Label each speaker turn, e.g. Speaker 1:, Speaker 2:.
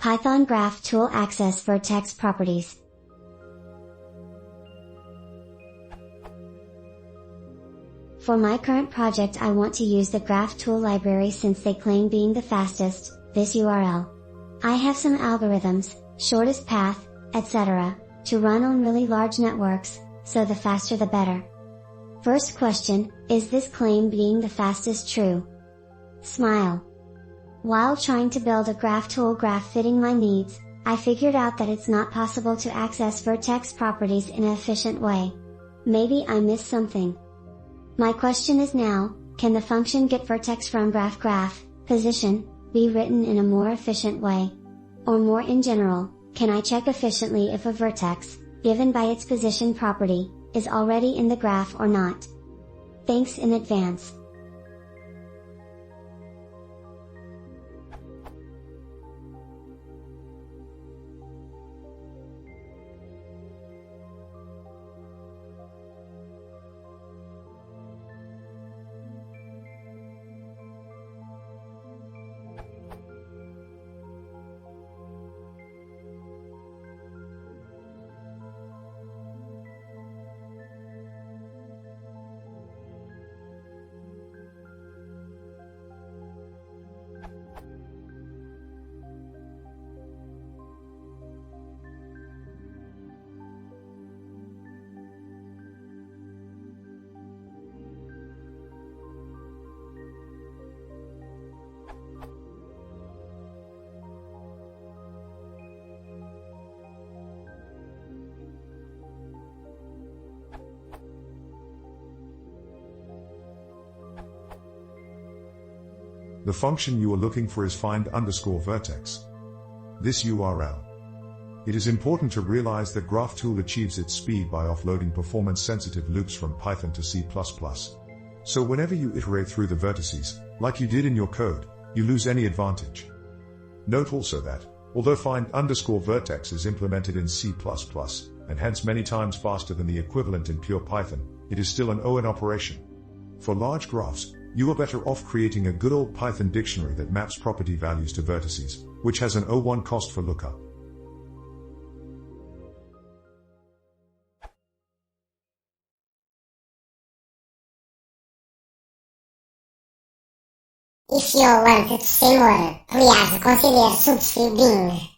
Speaker 1: Python graph tool access vertex properties. For my current project I want to use the graphtool library since they claim being the fastest, this URL. I have some algorithms, shortest path, etc., to run on really large networks, so the faster the better. First question, is this claim being the fastest true? Smile. While trying to build a graphtool graph fitting my needs, I figured out that it's not possible to access vertex properties in an efficient way. Maybe I missed something. My question is now, can the function getVertex from graph position be written in a more efficient way? Or more in general, can I check efficiently if a vertex, given by its position property, is already in the graph or not? Thanks in advance.
Speaker 2: The function you are looking for is find_vertex. This URL. It is important to realize that GraphTool achieves its speed by offloading performance-sensitive loops from Python to C++. So whenever you iterate through the vertices, like you did in your code, you lose any advantage. Note also that, although find_vertex is implemented in C++, and hence many times faster than the equivalent in pure Python, it is still an ON operation. For large graphs, you are better off creating a good old Python dictionary that maps property values to vertices, which has an O1 cost for lookup.
Speaker 3: If you want to see more, please consider subscribing.